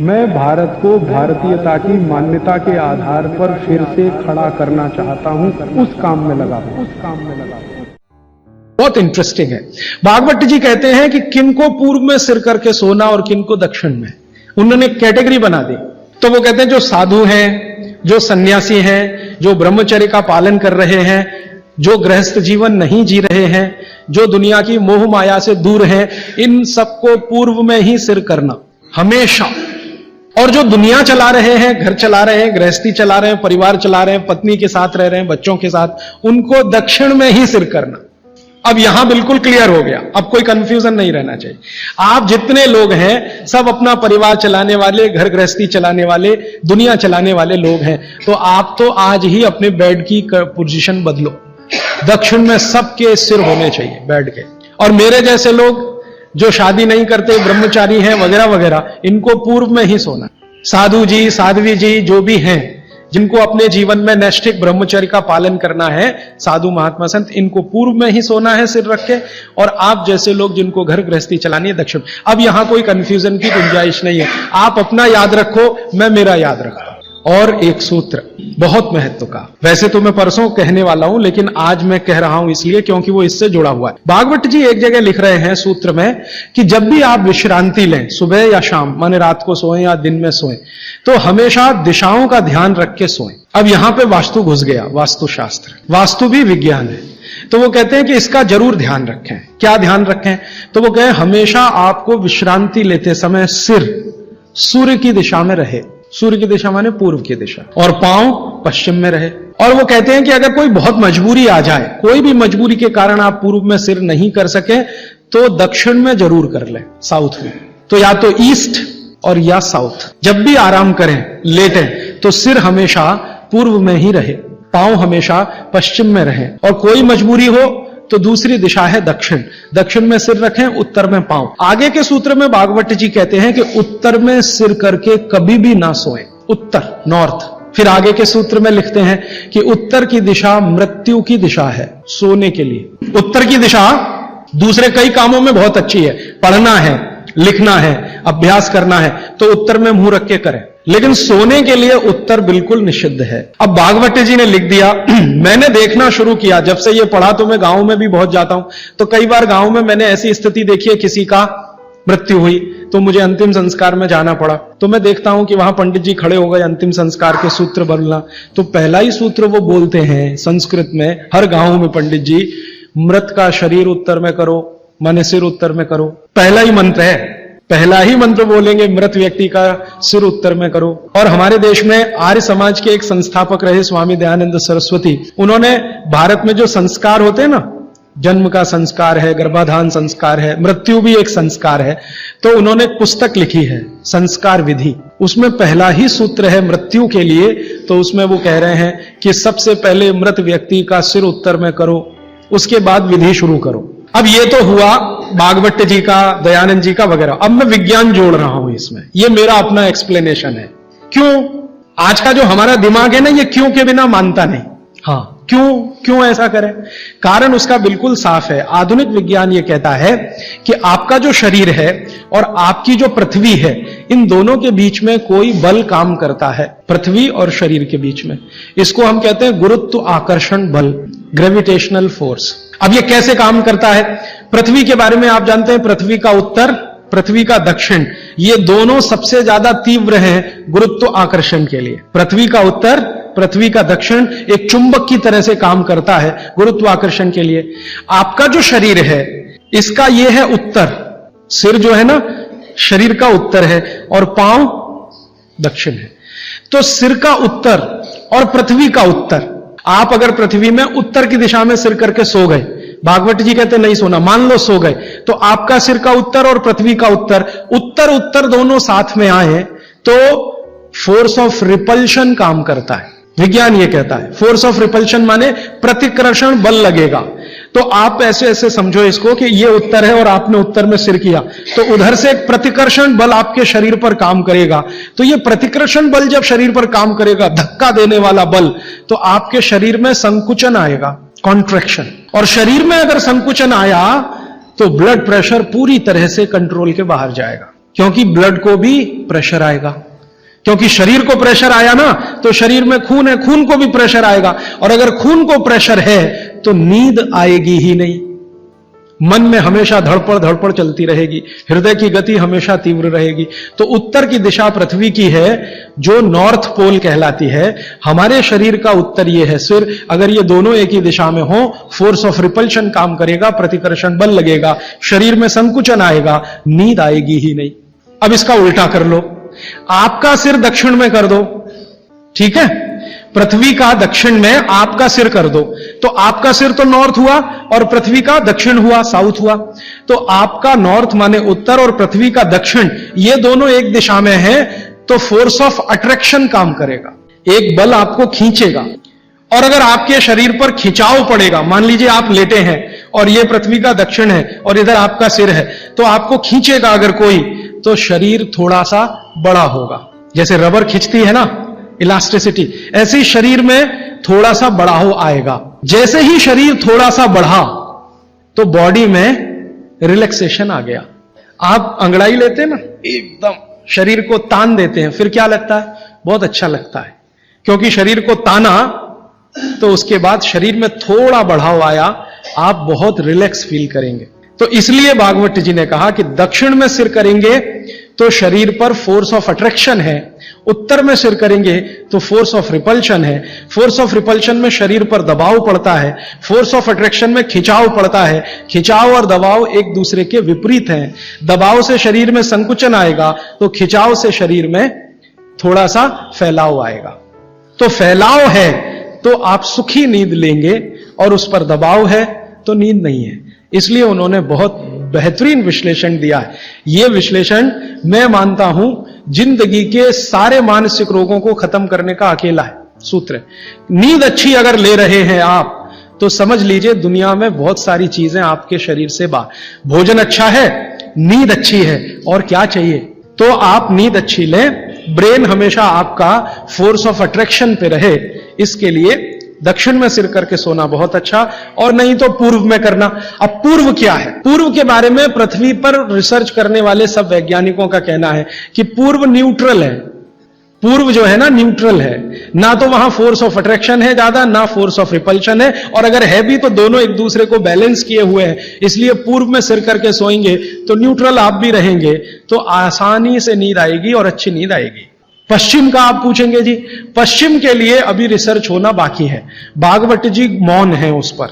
मैं भारत को भारतीयता की मान्यता के आधार पर फिर से खड़ा करना चाहता हूं, उस काम में लगा हूं। बहुत इंटरेस्टिंग है। भागवत जी कहते हैं कि किन को पूर्व में सिर करके सोना और किन को दक्षिण में, उन्होंने कैटेगरी बना दी। तो वो कहते हैं जो साधु हैं, जो सन्यासी हैं, जो ब्रह्मचर्य का पालन कर रहे हैं, जो गृहस्थ जीवन नहीं जी रहे हैं, जो दुनिया की मोह माया से दूर हैं, इन सबको पूर्व में ही सिर करना हमेशा। और जो दुनिया चला रहे हैं, घर चला रहे हैं, गृहस्थी चला रहे हैं, परिवार चला रहे हैं, पत्नी के साथ रह रहे हैं, बच्चों के साथ, उनको दक्षिण में ही सिर करना। अब यहां बिल्कुल क्लियर हो गया, अब कोई कंफ्यूजन नहीं रहना चाहिए। आप जितने लोग हैं सब अपना परिवार चलाने वाले, घर गृहस्थी चलाने वाले, दुनिया चलाने वाले लोग हैं। तो आप तो आज ही अपने बेड की पोजीशन बदलो, दक्षिण में सबके सिर होने चाहिए बेड के। और मेरे जैसे लोग जो शादी नहीं करते, ब्रह्मचारी हैं वगैरह वगैरह, इनको पूर्व में ही सोना। साधु जी, साध्वी जी जो भी हैं, जिनको अपने जीवन में नैष्ठिक ब्रह्मचर्य का पालन करना है, साधु महात्मा संत, इनको पूर्व में ही सोना है सिर रख के। और आप जैसे लोग जिनको घर गृहस्थी चलानी है, दक्षिण। अब यहां कोई कंफ्यूजन की गुंजाइश नहीं है, आप अपना याद रखो, मैं मेरा याद रखता हूं। और एक सूत्र बहुत महत्व का, वैसे तो मैं परसों कहने वाला हूं, लेकिन आज मैं कह रहा हूं इसलिए क्योंकि वो इससे जुड़ा हुआ है। भागवत जी एक जगह लिख रहे हैं सूत्र में कि जब भी आप विश्रांति लें, सुबह या शाम, माने रात को सोएं या दिन में सोएं, तो हमेशा दिशाओं का ध्यान रख के सोएं। अब यहां पे वास्तु घुस गया, वास्तुशास्त्र, वास्तु भी विज्ञान है। तो वो कहते हैं कि इसका जरूर ध्यान रखें। क्या ध्यान रखें? तो वो कहें हमेशा आपको विश्रांति लेते समय सिर सूर्य की दिशा में रहे। सूर्य की दिशा माने पूर्व की दिशा, और पांव पश्चिम में रहे। और वो कहते हैं कि अगर कोई बहुत मजबूरी आ जाए, कोई भी मजबूरी के कारण आप पूर्व में सिर नहीं कर सके, तो दक्षिण में जरूर कर लें, साउथ में। तो या तो ईस्ट और या साउथ। जब भी आराम करें, लेटें, तो सिर हमेशा पूर्व में ही रहे, पांव हमेशा पश्चिम में रहे। और कोई मजबूरी हो तो दूसरी दिशा है दक्षिण, दक्षिण में सिर रखें, उत्तर में पांव। आगे के सूत्र में भागवत जी कहते हैं कि उत्तर में सिर करके कभी भी ना सोएं, उत्तर, नॉर्थ। फिर आगे के सूत्र में लिखते हैं कि उत्तर की दिशा मृत्यु की दिशा है सोने के लिए। उत्तर की दिशा दूसरे कई कामों में बहुत अच्छी है, पढ़ना है, लिखना है, अभ्यास करना है, तो उत्तर में मुंह रख के करें, लेकिन सोने के लिए उत्तर बिल्कुल निषिद्ध है। अब भागवत जी ने लिख दिया, मैंने देखना शुरू किया, जब से ये पढ़ा तो मैं गांव में भी बहुत जाता हूं, तो कई बार गांव में मैंने ऐसी स्थिति देखी है, किसी का मृत्यु हुई तो मुझे अंतिम संस्कार में जाना पड़ा, तो मैं देखता हूं कि वहां पंडित जी खड़े हो गए अंतिम संस्कार के सूत्र बोलना। तो पहला ही सूत्र वो बोलते हैं संस्कृत में, हर गांव में पंडित जी, मृत का शरीर उत्तर में करो, माने सिर उत्तर में करो। पहला ही मंत्र है, पहला ही मंत्र बोलेंगे, मृत व्यक्ति का सिर उत्तर में करो। और हमारे देश में आर्य समाज के एक संस्थापक रहे स्वामी दयानंद सरस्वती, उन्होंने भारत में जो संस्कार होते हैं ना, जन्म का संस्कार है, गर्भाधान संस्कार है, मृत्यु भी एक संस्कार है, तो उन्होंने एक पुस्तक लिखी है संस्कार विधि। उसमें पहला ही सूत्र है मृत्यु के लिए, तो उसमें वो कह रहे हैं कि सबसे पहले मृत व्यक्ति का सिर उत्तर में करो, उसके बाद विधि शुरू करो। अब ये तो हुआ भागवत जी का, दयानंद जी का वगैरह। अब मैं विज्ञान जोड़ रहा हूं इसमें, ये मेरा अपना एक्सप्लेनेशन है। क्यों आज का जो हमारा दिमाग है ना, ये क्यों के बिना मानता नहीं। हाँ, क्यों ऐसा करें? कारण उसका बिल्कुल साफ है। आधुनिक विज्ञान ये कहता है कि आपका जो शरीर है और आपकी जो पृथ्वी है, इन दोनों के बीच में कोई बल काम करता है, पृथ्वी और शरीर के बीच में। इसको हम कहते हैं गुरुत्व आकर्षण बल, ग्रेविटेशनल फोर्स। अब ये कैसे काम करता है? पृथ्वी के बारे में आप जानते हैं, पृथ्वी का उत्तर, पृथ्वी का दक्षिण, ये दोनों सबसे ज्यादा तीव्र हैं गुरुत्व आकर्षण के लिए। पृथ्वी का उत्तर, पृथ्वी का दक्षिण एक चुंबक की तरह से काम करता है गुरुत्वाकर्षण के लिए। आपका जो शरीर है, इसका यह है उत्तर, सिर जो है ना शरीर का उत्तर है और पांव दक्षिण है। तो सिर का उत्तर और पृथ्वी का उत्तर, आप अगर पृथ्वी में उत्तर की दिशा में सिर करके सो गए, भागवत जी कहते नहीं सोना, मान लो सो गए, तो आपका सिर का उत्तर और पृथ्वी का उत्तर, उत्तर उत्तर दोनों साथ में आए तो फोर्स ऑफ रिपल्शन काम करता है। विज्ञान ये कहता है फोर्स ऑफ रिपल्शन माने प्रतिकर्षण बल लगेगा। तो आप ऐसे ऐसे समझो इसको कि ये उत्तर है और आपने उत्तर में सिर किया, तो उधर से एक प्रतिकर्षण बल आपके शरीर पर काम करेगा। तो ये प्रतिकर्षण बल जब शरीर पर काम करेगा, धक्का देने वाला बल, तो आपके शरीर में संकुचन आएगा, कॉन्ट्रैक्शन। और शरीर में अगर संकुचन आया तो ब्लड प्रेशर पूरी तरह से कंट्रोल के बाहर जाएगा। क्योंकि ब्लड को भी प्रेशर आएगा, क्योंकि शरीर को प्रेशर आया ना तो शरीर में खून है, खून को भी प्रेशर आएगा, और अगर खून को प्रेशर है तो नींद आएगी ही नहीं। मन में हमेशा धड़पड़ चलती रहेगी, हृदय की गति हमेशा तीव्र रहेगी। तो उत्तर की दिशा पृथ्वी की है जो नॉर्थ पोल कहलाती है। हमारे शरीर का उत्तर ये है सिर। अगर ये दोनों एक ही दिशा में हो, फोर्स ऑफ रिपल्शन काम करेगा, प्रतिकर्षण बल लगेगा, शरीर में संकुचन आएगा, नींद आएगी ही नहीं। अब इसका उल्टा कर लो, आपका सिर दक्षिण में कर दो, ठीक है, पृथ्वी का दक्षिण में आपका सिर कर दो, तो आपका सिर तो नॉर्थ हुआ और पृथ्वी का दक्षिण हुआ, साउथ हुआ। तो आपका नॉर्थ माने उत्तर और पृथ्वी का दक्षिण, ये दोनों एक दिशा में है, तो फोर्स ऑफ अट्रैक्शन काम करेगा, एक बल आपको खींचेगा। और अगर आपके शरीर पर खिंचाव पड़ेगा, मान लीजिए आप लेटे हैं और ये पृथ्वी का दक्षिण है और इधर आपका सिर है, तो आपको खींचेगा अगर कोई, तो शरीर थोड़ा सा बड़ा होगा। जैसे रबर खींचती है ना, इलास्टिसिटी, ऐसे ही शरीर में थोड़ा सा बढ़ाव आएगा। जैसे ही शरीर थोड़ा सा बढ़ा तो बॉडी में रिलैक्सेशन आ गया। आप अंगड़ाई लेते हैं ना, एकदम शरीर को तान देते हैं, फिर क्या लगता है? बहुत अच्छा लगता है, क्योंकि शरीर को ताना तो उसके बाद शरीर में थोड़ा बढ़ाव आया, आप बहुत रिलैक्स फील करेंगे। तो इसलिए भागवत जी ने कहा कि दक्षिण में सिर करेंगे तो शरीर पर फोर्स ऑफ अट्रैक्शन है, उत्तर में सिर करेंगे तो फोर्स ऑफ रिपल्शन है। फोर्स ऑफ रिपल्शन में शरीर पर दबाव पड़ता है, फोर्स ऑफ अट्रैक्शन में खिंचाव पड़ता है। खिंचाव और दबाव एक दूसरे के विपरीत हैं। दबाव से शरीर में संकुचन आएगा तो खिंचाव से शरीर में थोड़ा सा फैलाव आएगा। तो फैलाव है तो आप सुखी नींद लेंगे और उस पर दबाव है तो नींद नहीं है। इसलिए उन्होंने बहुत बेहतरीन विश्लेषण दिया है। यह विश्लेषण मैं मानता हूं जिंदगी के सारे मानसिक रोगों को खत्म करने का अकेला है सूत्र। नींद अच्छी अगर ले रहे हैं आप तो समझ लीजिए दुनिया में बहुत सारी चीजें आपके शरीर से बाहर। भोजन अच्छा है, नींद अच्छी है, और क्या चाहिए? तो आप नींद अच्छी लें, ब्रेन हमेशा आपका फोर्स ऑफ अट्रैक्शन पे रहे, इसके लिए दक्षिण में सिर करके सोना बहुत अच्छा, और नहीं तो पूर्व में करना। अब पूर्व क्या है? पूर्व के बारे में पृथ्वी पर रिसर्च करने वाले सब वैज्ञानिकों का कहना है कि पूर्व न्यूट्रल है। पूर्व जो है ना, न्यूट्रल है, ना तो वहां फोर्स ऑफ अट्रैक्शन है ज्यादा, ना फोर्स ऑफ रिपल्शन है, और अगर है भी तो दोनों एक दूसरे को बैलेंस किए हुए हैं। इसलिए पूर्व में सिर करके सोएंगे तो न्यूट्रल आप भी रहेंगे, तो आसानी से नींद आएगी और अच्छी नींद आएगी। पश्चिम का आप पूछेंगे जी, पश्चिम के लिए अभी रिसर्च होना बाकी है। भागवत जी मौन है, उस पर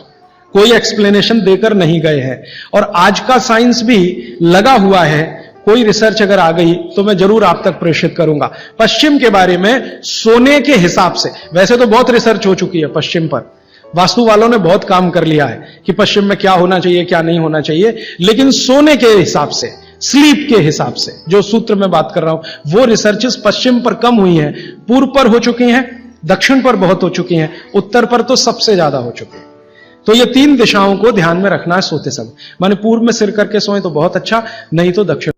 कोई एक्सप्लेनेशन देकर नहीं गए हैं, और आज का साइंस भी लगा हुआ है। कोई रिसर्च अगर आ गई तो मैं जरूर आप तक प्रेषित करूंगा। पश्चिम के बारे में सोने के हिसाब से, वैसे तो बहुत रिसर्च हो चुकी है पश्चिम पर, वास्तु वालों ने बहुत काम कर लिया है कि पश्चिम में क्या होना चाहिए क्या नहीं होना चाहिए, लेकिन सोने के हिसाब से, स्लीप के हिसाब से जो सूत्र में बात कर रहा हूं, वो रिसर्चेस पश्चिम पर कम हुई हैं, पूर्व पर हो चुकी हैं, दक्षिण पर बहुत हो चुकी हैं, उत्तर पर तो सबसे ज्यादा हो चुकी हैं। तो ये तीन दिशाओं को ध्यान में रखना है सोते समय। माने पूर्व में सिर करके सोए तो बहुत अच्छा, नहीं तो दक्षिण।